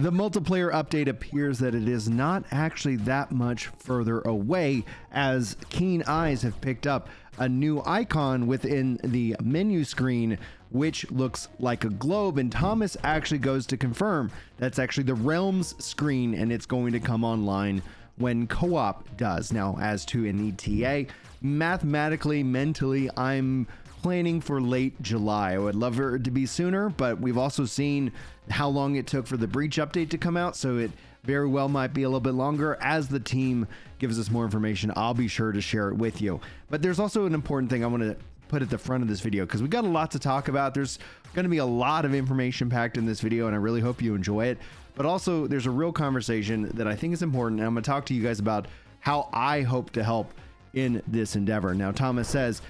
The multiplayer update appears that it is not actually that much further away, as keen eyes have picked up a new icon within the menu screen, which looks like a globe, and Thomas actually goes to confirm that's actually the Realms screen, and it's going to come online when co-op does. Now, as to an ETA, mathematically, mentally, I'm planning for late July. I would love for it to be sooner, but we've also seen how long it took for the Breach update to come out, so it very well might be a little bit longer. As the team gives us more information, I'll be sure to share it with you. But there's also an important thing I want to put at the front of this video, because we got a lot to talk about. There's going to be a lot of information packed in this video, and I really hope you enjoy it. But also, there's a real conversation that I think is important, and I'm going to talk to you guys about how I hope to help in this endeavor. Now, Thomas says,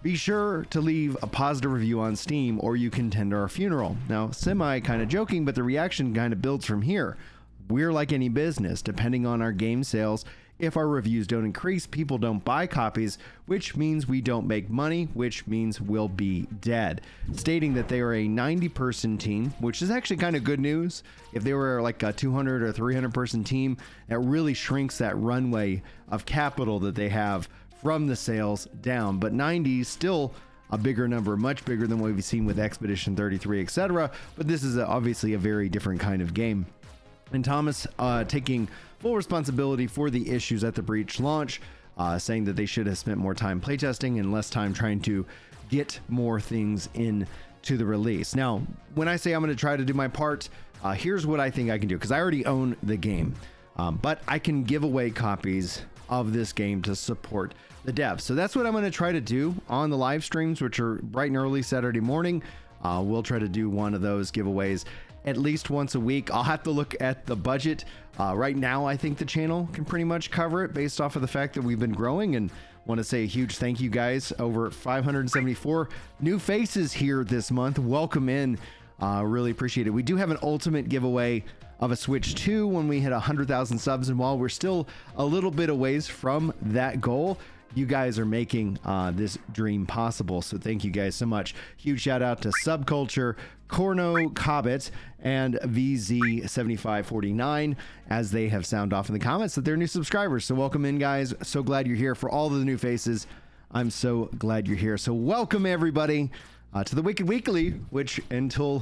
be sure to leave a positive review on Steam or you can tender our funeral. Now, semi kind of joking, but the reaction kind of builds from here. We're like any business, depending on our game sales. If our reviews don't increase, people don't buy copies, which means we don't make money, which means we'll be dead. Stating that they are a 90-person team, which is actually kind of good news. If they were like a 200 or 300-person team, that really shrinks that runway of capital that they have from the sales down. But 90 is still a bigger number, much bigger than what we've seen with Expedition 33, etc. But this is obviously a very different kind of game. And Thomas taking full responsibility for the issues at the Breach launch, saying that they should have spent more time playtesting and less time trying to get more things into the release. Now, when I say I'm going to try to do my part, here's what I think I can do, because I already own the game, but I can give away copies of this game to support the devs. So that's what I'm going to try to do on the live streams, which are bright and early Saturday morning. We'll try to do one of those giveaways at least once a week. I'll have to look at the budget. Right now, I think the channel can pretty much cover it based off of the fact that we've been growing, and want to say a huge thank you guys. Over 574 new faces here this month. Welcome in. Really appreciate it. We do have an ultimate giveaway of a Switch 2 when we hit 100,000 subs, and while we're still a little bit a ways from that goal, you guys are making this dream possible, so thank you guys so much. Huge shout out to Subculture, Corno Cobbett, and VZ7549, as they have sound off in the comments that they're new subscribers. So welcome in, guys. So glad you're here. For all of the new faces, I'm so glad you're here. So welcome everybody to the Wicked Weekly, which until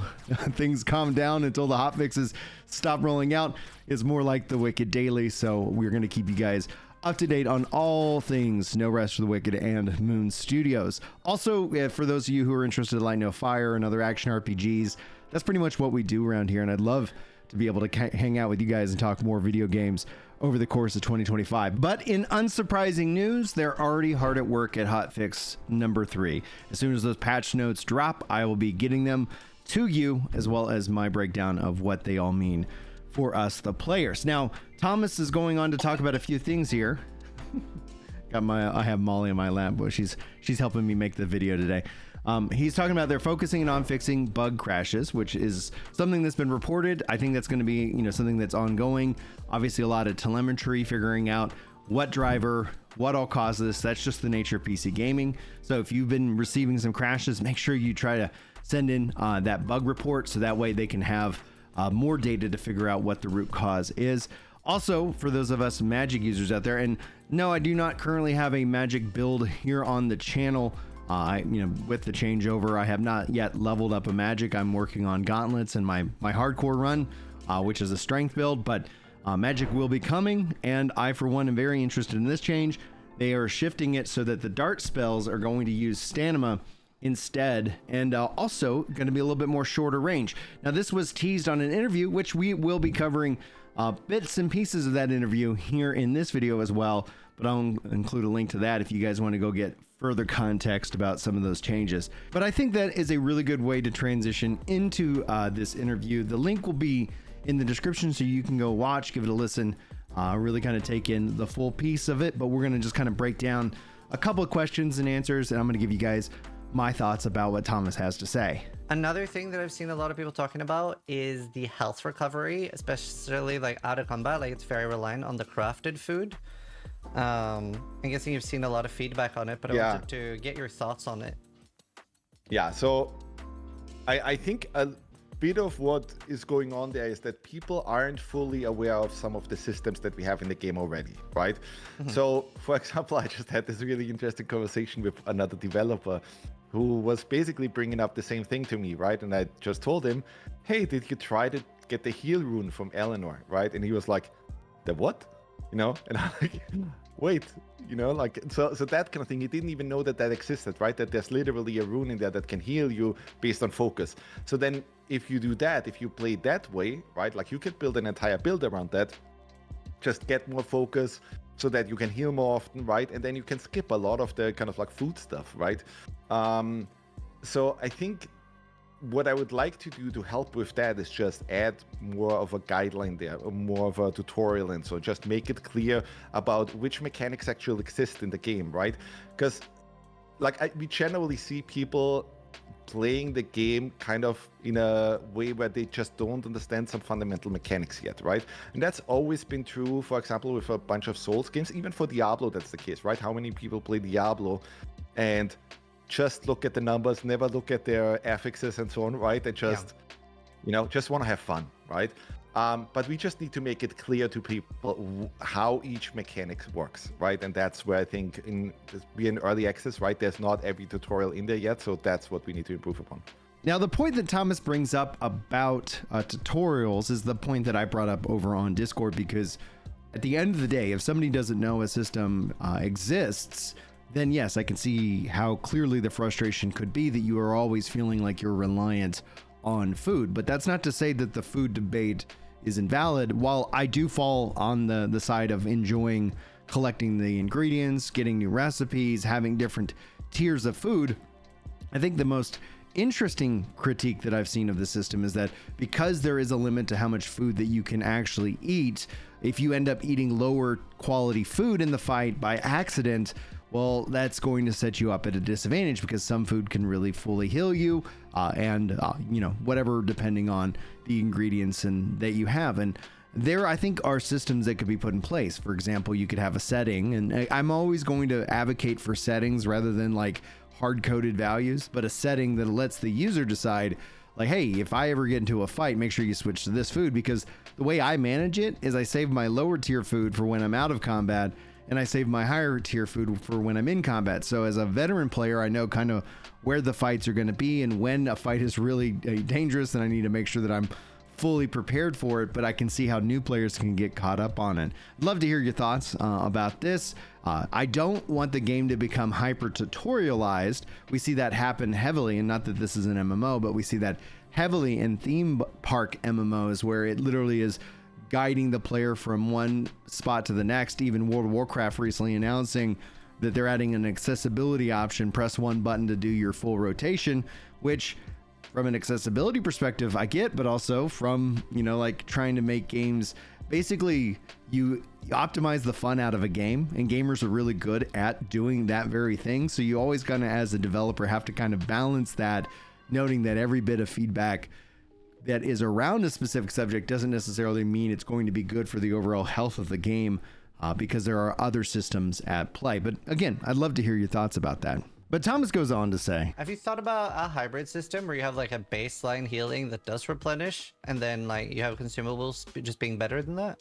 things calm down, until the hotfixes stop rolling out, is more like the Wicked Daily. So we're going to keep you guys up to date on all things No Rest for the Wicked and Moon Studios. Also, for those of you who are interested in Light No Fire and other action RPGs, that's pretty much what we do around here, and I'd love to be able to hang out with you guys and talk more video games over the course of 2025. But in unsurprising news, they're already hard at work at hotfix number 3. As soon as those patch notes drop, I will be getting them to you, as well as my breakdown of what they all mean for us, the players. Now, Thomas is going on to talk about a few things here. I have Molly in my lap, but she's helping me make the video today. He's talking about they're focusing on fixing bug crashes, which is something that's been reported. I think that's going to be, something that's ongoing. Obviously, a lot of telemetry, figuring out what driver, what all caused this. That's just the nature of PC gaming. So if you've been receiving some crashes, make sure you try to send in that bug report, so that way they can have more data to figure out what the root cause is. Also, for those of us Magic users out there, and no, I do not currently have a Magic build here on the channel. With the changeover, I have not yet leveled up a Magic. I'm working on gauntlets and my hardcore run, which is a strength build, but Magic will be coming, and I, for one, am very interested in this change. They are shifting it so that the dart spells are going to use stamina instead, and also going to be a little bit more shorter range. Now, this was teased on an interview, which we will be covering bits and pieces of that interview here in this video as well, but I'll include a link to that if you guys want to go get further context about some of those changes. But I think that is a really good way to transition into this interview. The link will be in the description, so you can go watch, give it a listen, really kind of take in the full piece of it. But we're going to just kind of break down a couple of questions and answers, and I'm going to give you guys my thoughts about what Thomas has to say. Another thing that I've seen a lot of people talking about is the health recovery, especially like out of combat. Like, it's very reliant on the crafted food. I'm guessing you've seen a lot of feedback on it, but I wanted to get your thoughts on it. Yeah, so I think bit of what is going on there is that people aren't fully aware of some of the systems that we have in the game already, right? So, for example, I just had this really interesting conversation with another developer who was basically bringing up the same thing to me, right? And I just told him, hey, did you try to get the heal rune from Elanor, right? And he was like, the what? You know? And I'm like, wait, you know, like, so that kind of thing. He didn't even know that that existed, right? That there's literally a rune in there that can heal you based on focus. So then if you do that, if you play that way, right? Like you could build an entire build around that, just get more focus so that you can heal more often, right? And then you can skip a lot of the kind of like food stuff, right? So I think what I would like to do to help with that is just add more of a guideline there, or more of a tutorial, and so just make it clear about which mechanics actually exist in the game, right? Because like we generally see people playing the game kind of in a way where they just don't understand some fundamental mechanics yet, right? And that's always been true, for example, with a bunch of Souls games. Even for Diablo, that's the case, right? How many people play Diablo and just look at the numbers, never look at their affixes and so on, right? And just, you know, just want to have fun, right? But we just need to make it clear to people how each mechanic works, right? And that's where I think we're in early access, right? There's not every tutorial in there yet, so that's what we need to improve upon. Now, the point that Thomas brings up about tutorials is the point that I brought up over on Discord, because at the end of the day, if somebody doesn't know a system exists, then yes, I can see how clearly the frustration could be that you are always feeling like you're reliant on food. But that's not to say that the food debate is invalid. While I do fall on the side of enjoying collecting the ingredients, getting new recipes, having different tiers of food, I think the most interesting critique that I've seen of the system is that because there is a limit to how much food that you can actually eat, if you end up eating lower quality food in the fight by accident, well, that's going to set you up at a disadvantage, because some food can really fully heal you, and you know, whatever, depending on the ingredients and that you have. And there, I think, are systems that could be put in place. For example, you could have a setting, and I'm always going to advocate for settings rather than like hard-coded values, but a setting that lets the user decide, like, hey, if I ever get into a fight, make sure you switch to this food, because the way I manage it is I save my lower tier food for when I'm out of combat, and I save my higher tier food for when I'm in combat. So as a veteran player, I know kind of where the fights are going to be, and when a fight is really dangerous, then I need to make sure that I'm fully prepared for it. But I can see how new players can get caught up on it. I'd love to hear your thoughts about this. I don't want the game to become hyper tutorialized. We see that happen heavily, and not that this is an MMO, but we see that heavily in theme park MMOs, where it literally is guiding the player from one spot to the next. Even World of Warcraft recently announcing that they're adding an accessibility option. Press one button to do your full rotation, which from an accessibility perspective I get, but also from, you know, like trying to make games, basically you optimize the fun out of a game, and gamers are really good at doing that very thing. So you always gonna, as a developer, have to kind of balance that, noting that every bit of feedback that is around a specific subject doesn't necessarily mean it's going to be good for the overall health of the game, because there are other systems at play. But again, I'd love to hear your thoughts about that. But Thomas goes on to say, have you thought about a hybrid system where you have like a baseline healing that does replenish, and then like you have consumables just being better than that?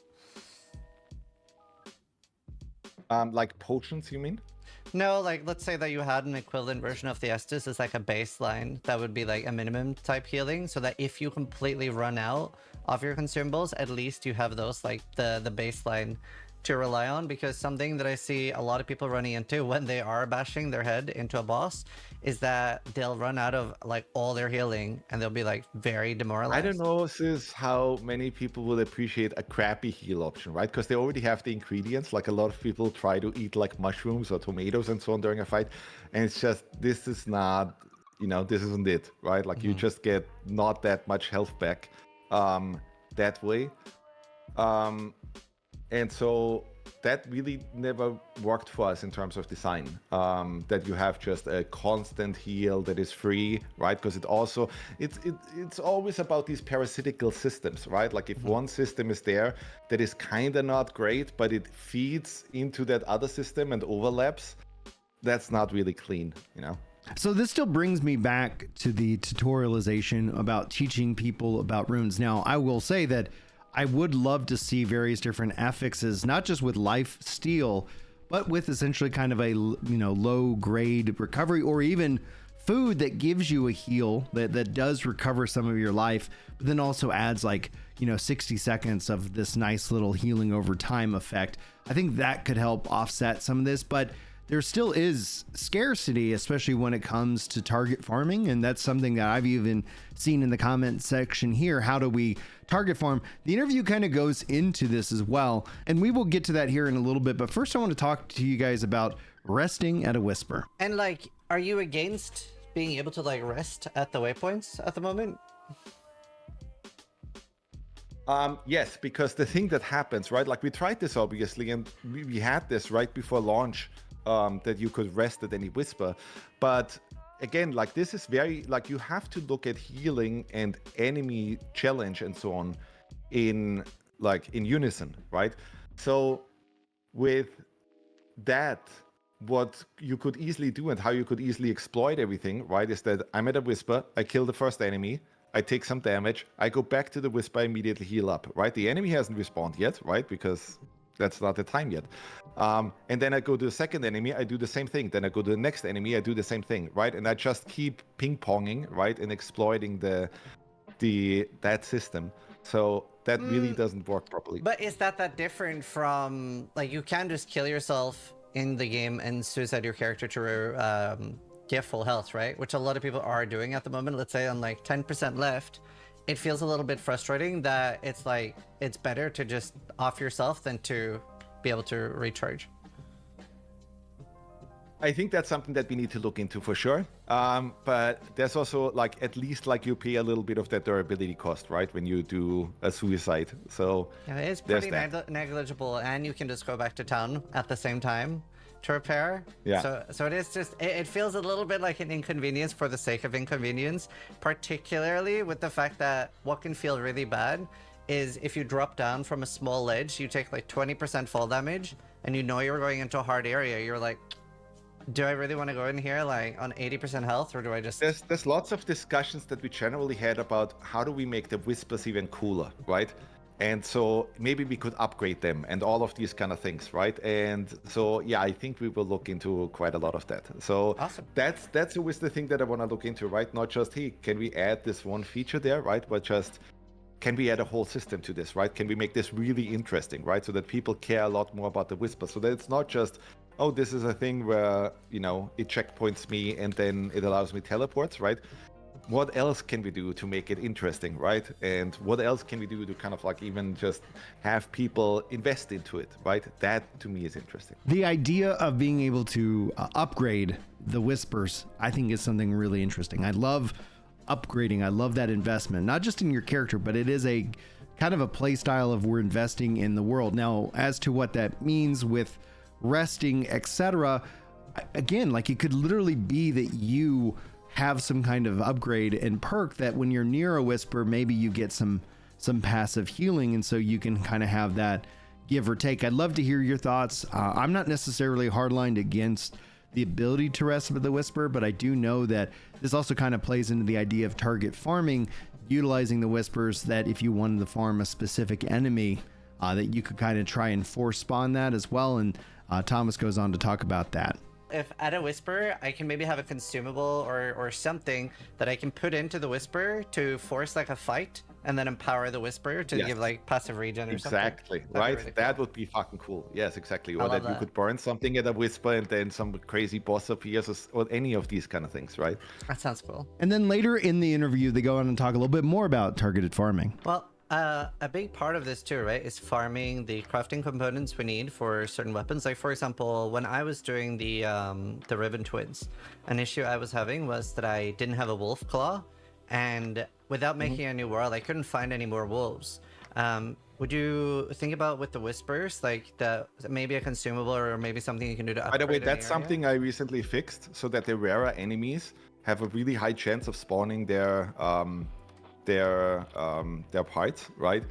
Like potions, you mean? No, like let's say that you had an equivalent version of the Estus as like a baseline that would be like a minimum type healing, so that if you completely run out of your consumables, at least you have those like the baseline to rely on. Because something that I see a lot of people running into when they are bashing their head into a boss is that they'll run out of like all their healing, and they'll be like very demoralized. I don't know, sis, how many people would appreciate a crappy heal option, right? Because they already have the ingredients. Like a lot of people try to eat like mushrooms or tomatoes and so on during a fight, and it's just, this is not, you know, this isn't it, right? Like you just get not that much health back that way. And so that really never worked for us in terms of design, that you have just a constant heal that is free, right? Because it also, it's always about these parasitical systems, right? Like if one system is there that is kind of not great, but it feeds into that other system and overlaps, that's not really clean, you know? So this still brings me back to the tutorialization about teaching people about runes. Now, I will say that I would love to see various different affixes, not just with life steal, but with essentially kind of a, low grade recovery, or even food that gives you a heal that does recover some of your life, but then also adds 60 seconds of this nice little healing over time effect. I think that could help offset some of this, but there still is scarcity, especially when it comes to target farming. And that's something that I've even seen in the comment section here. How do we target farm? The interview kind of goes into this as well, and we will get to that here in a little bit. But first I want to talk to you guys about resting at a whisper. And are you against being able to rest at the waypoints at the moment? Yes, because the thing that happens, right? We tried this obviously, and we had this right before launch, that you could rest at any whisper. But again, this is very, you have to look at healing and enemy challenge and so on in unison, right? So with that, what you could easily do and how you could easily exploit everything, right, is that I'm at a whisper, I kill the first enemy, I take some damage, I go back to the whisper, immediately heal up, right? The enemy hasn't respawned yet, right? Because that's not the time yet. And then I go to the second enemy, I do the same thing. Then I go to the next enemy, I do the same thing, right? And I just keep ping-ponging, right? And exploiting that system. So that really doesn't work properly. But is that different from, you can just kill yourself in the game and suicide your character to get full health, right? Which a lot of people are doing at the moment. Let's say on 10% left, it feels a little bit frustrating that it's better to just off yourself than to be able to recharge. I think that's something that we need to look into for sure. But there's also at least you pay a little bit of that durability cost, right? When you do a suicide. So yeah, it's pretty negligible, and you can just go back to town at the same time to repair. Yeah. So it is just, it feels a little bit like an inconvenience for the sake of inconvenience, particularly with the fact that what can feel really bad is if you drop down from a small ledge, you take 20% fall damage, and you're going into a hard area. You're like, do I really want to go in here on 80% health, or do I just... There's lots of discussions that we generally had about how do we make the whispers even cooler, right? And so maybe we could upgrade them and all of these kind of things, right? And so, yeah, I think we will look into quite a lot of that. So awesome. That's always the thing that I want to look into, right? Not just, hey, can we add this one feature there, right? But just, can we add a whole system to this, right? Can we make this really interesting, right? So that people care a lot more about the whisper. So that it's not just, oh, this is a thing where, it checkpoints me and then it allows me teleports, right? What else can we do to make it interesting, right? And what else can we do to kind of even just have people invest into it, right? That to me is interesting. The idea of being able to upgrade the whispers, I think, is something really interesting. I love upgrading. I love that investment, not just in your character, but it is a kind of a play style of we're investing in the world. Now, as to what that means with resting, etc., again, it could literally be that you have some kind of upgrade and perk that when you're near a whisper, maybe you get some passive healing, and so you can kind of have that give or take. I'd love to hear your thoughts. I'm not necessarily hardlined against the ability to rest with the whisper, but I do know that this also kind of plays into the idea of target farming, utilizing the whispers, that if you wanted to farm a specific enemy, that you could kind of try and force spawn that as well. And Thomas goes on to talk about that. If at a whisper, I can maybe have a consumable or something that I can put into the whisper to force a fight, and then empower the whisper to give passive regen or something. Exactly, right? Really that would be fucking cool. Yes, exactly. Or that you could burn something at a whisper and then some crazy boss appears, or any of these kind of things, right? That sounds cool. And then later in the interview, they go on and talk a little bit more about targeted farming. Well, a big part of this too, right, is farming the crafting components we need for certain weapons. For example, when I was doing the Ribbon Twins, an issue I was having was that I didn't have a wolf claw, and without making a new world, I couldn't find any more wolves. Would you think about with the whispers, maybe a consumable or maybe something you can do to upgrade? By the way, that's something I recently fixed, so that the rarer enemies have a really high chance of spawning their parts, right?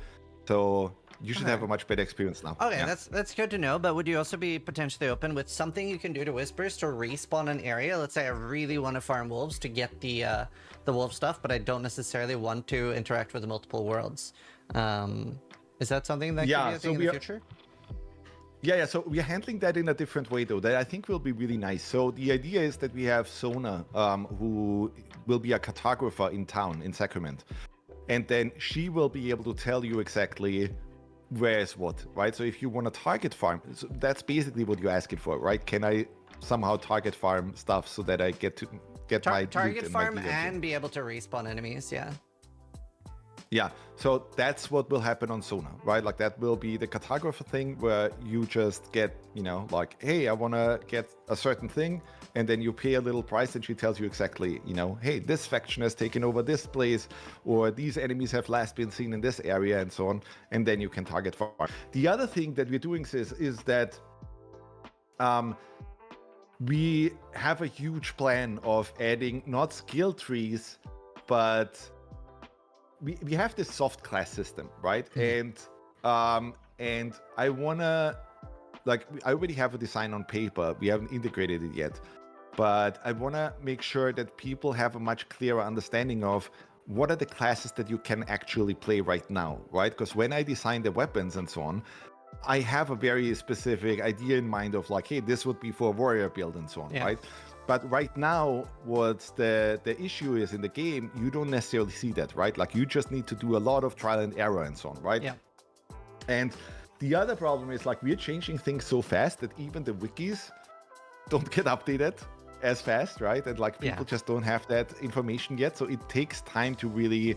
So you should have a much better experience now. Okay, that's good to know. But would you also be potentially open with something you can do to Whispers to respawn an area? Let's say I really want to farm wolves to get the wolf stuff, but I don't necessarily want to interact with the multiple worlds. Is that something that could be a thing in the future? Yeah, so we're handling that in a different way, though, that I think will be really nice. So the idea is that we have Sona, who will be a cartographer in town, in Sacrament. And then she will be able to tell you exactly where is what, right? So if you want to target farm, so that's basically what you're asking for, right? Can I somehow target farm stuff so that I get my target farm and be able to respawn enemies, yeah. Yeah, so that's what will happen on Sona, right? Like that will be the cartographer thing where you just get, like, hey, I want to get a certain thing. And then you pay a little price and she tells you exactly, hey, this faction has taken over this place, or these enemies have last been seen in this area and so on. And then you can target farm. The other thing that we're doing is that we have a huge plan of adding not skill trees, but we have this soft class system, right? Mm-hmm. And I wanna, I already have a design on paper. We haven't integrated it yet, but I wanna make sure that people have a much clearer understanding of what are the classes that you can actually play right now, right? Because when I design the weapons and so on, I have a very specific idea in mind of hey, this would be for a warrior build and so on, right? But right now, what the issue is in the game, you don't necessarily see that, right? You just need to do a lot of trial and error and so on, right? Yeah. And the other problem is we're changing things so fast that even the wikis don't get updated as fast, right? And people just don't have that information yet. So it takes time to really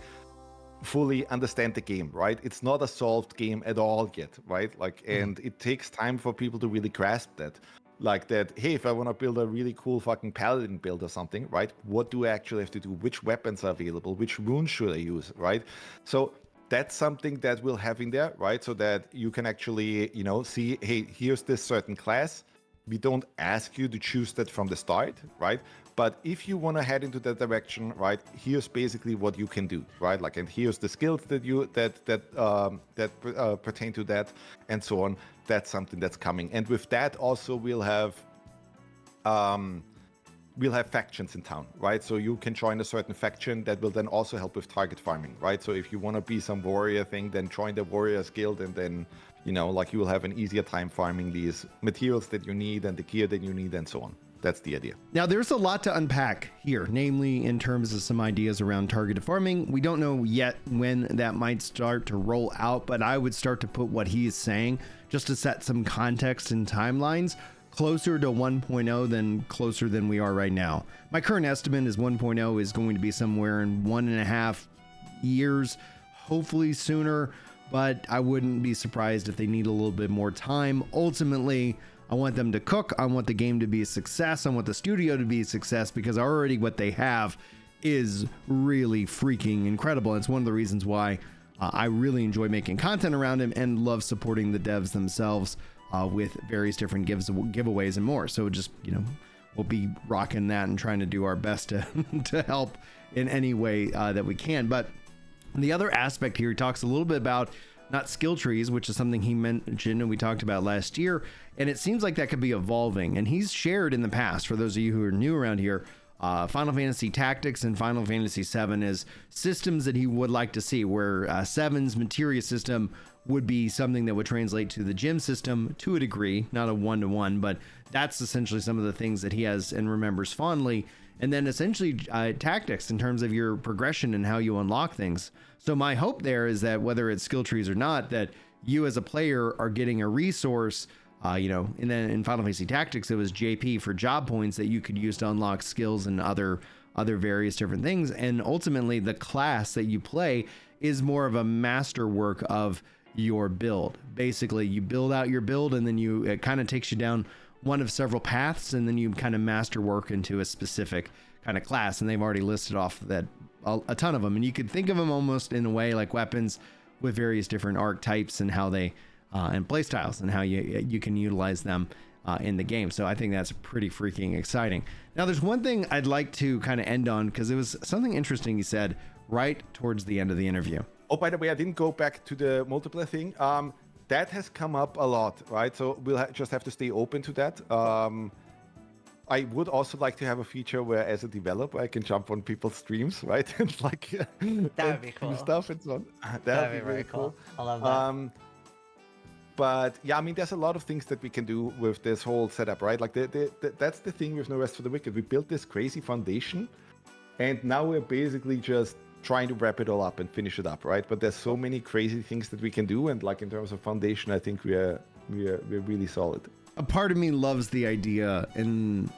fully understand the game, right? It's not a solved game at all yet, right? And it takes time for people to really grasp that. Hey, if I want to build a really cool fucking paladin build or something, right? What do I actually have to do? which weapons are available? Which runes should I use, right? So that's something that we'll have in there, right? So that you can actually, see, hey, here's this certain class. We don't ask you to choose that from the start, right? But if you want to head into that direction, right, here's basically what you can do, right? And here's the skills that pertain to that, and so on. That's something that's coming. And with that, also we'll have factions in town, right? So you can join a certain faction that will then also help with target farming, right? So if you want to be some warrior thing, then join the Warriors Guild, and then you will have an easier time farming these materials that you need and the gear that you need and so on. That's the idea. Now, there's a lot to unpack here, namely in terms of some ideas around targeted farming. We don't know yet when that might start to roll out, but I would start to put what he is saying, just to set some context and timelines, closer to 1.0 than closer than we are right now. My current estimate is 1.0 is going to be somewhere in 1.5 years, hopefully sooner, but I wouldn't be surprised if they need a little bit more time. Ultimately, I want them to cook. I want the game to be a success. I want the studio to be a success, because already what they have is really freaking incredible. It's one of the reasons why I really enjoy making content around him and love supporting the devs themselves with various different giveaways and more. So just, we'll be rocking that and trying to do our best to help in any way that we can. But the other aspect here, he talks a little bit about not skill trees, which is something he mentioned and we talked about last year. And it seems like that could be evolving. And he's shared in the past, for those of you who are new around here, Final Fantasy Tactics and Final Fantasy VII is systems that he would like to see, where 7's materia system would be something that would translate to the gym system to a degree, not a one-to-one, but that's essentially some of the things that he has and remembers fondly. And then essentially tactics in terms of your progression and how you unlock things. So my hope there is that whether it's skill trees or not, that you as a player are getting a resource, and then in Final Fantasy Tactics, it was JP for job points that you could use to unlock skills and other various different things. And ultimately the class that you play is more of a masterwork of your build. Basically, you build out your build, and then it kind of takes you down one of several paths, and then you kind of masterwork into a specific kind of class. And they've already listed off that a ton of them, and you could think of them almost in a way like weapons with various different archetypes and how they and play styles and how you can utilize them in the game. So I think that's pretty freaking exciting. Now, there's one thing I'd like to kind of end on, because it was something interesting he said right towards the end of the interview. Oh, by the way, I didn't go back to the multiplayer thing. That has come up a lot, right? So we'll just have to stay open to that. I would also like to have a feature where, as a developer, I can jump on people's streams, right? And like that would be cool. Stuff and so on. That'd be very cool. I love that. But yeah, I mean, there's a lot of things that we can do with this whole setup, right? Like that's the thing with No Rest for the Wicked. We built this crazy foundation, and now we're basically just trying to wrap it all up and finish it up, right? But there's so many crazy things that we can do, and like in terms of foundation, I think we're really solid. A part of me loves the idea, and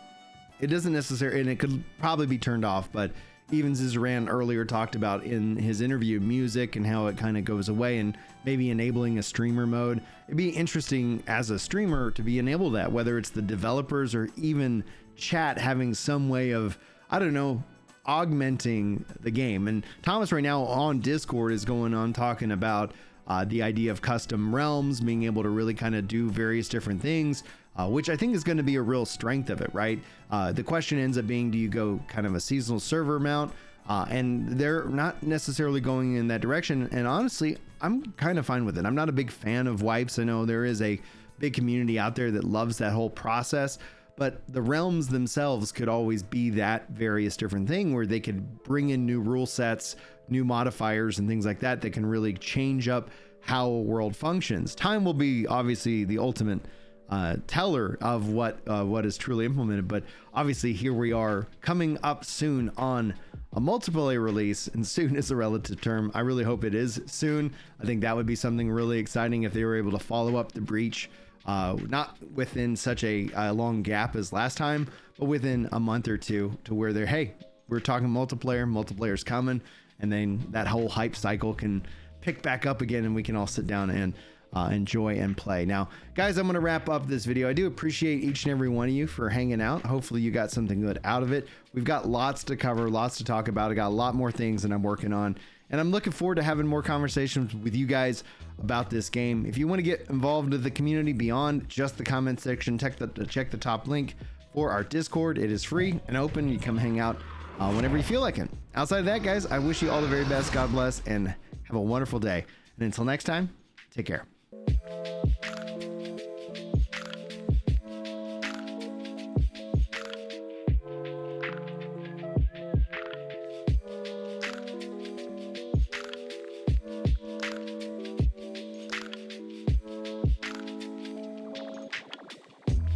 it doesn't necessarily, and it could probably be turned off, but even Zizran earlier talked about in his interview music and how it kind of goes away, and maybe enabling a streamer mode. It'd be interesting as a streamer to be enabled that, whether it's the developers or even chat having some way of, I don't know, augmenting the game. And Thomas right now on Discord is going on talking about the idea of custom realms, being able to really kind of do various different things, which I think is going to be a real strength of it, right? The question ends up being, do you go kind of a seasonal server mount? And they're not necessarily going in that direction. And honestly, I'm kind of fine with it. I'm not a big fan of wipes. I know there is a big community out there that loves that whole process, but the realms themselves could always be that various different thing where they could bring in new rule sets, new modifiers and things like that that can really change up how a world functions. Time will be obviously the ultimate teller of what is truly implemented, but obviously here we are coming up soon on a multiplayer release, and soon is a relative term. I really hope it is soon. I think that would be something really exciting if they were able to follow up the breach, not within such a long gap as last time, but within a month or two, to where they're, hey, we're talking multiplayer's coming, and then that whole hype cycle can pick back up again, and we can all sit down and enjoy and play. Now, guys, I'm going to wrap up this video. I do appreciate each and every one of you for hanging out. Hopefully you got something good out of it. We've got lots to cover, lots to talk about. I got a lot more things that I'm working on, and I'm looking forward to having more conversations with you guys about this game. If you want to get involved with the community beyond just the comment section, check the top link for our Discord. It is free and open. You come hang out whenever you feel like it. Outside of that, guys, I wish you all the very best. God bless, and have a wonderful day. And until next time, take care.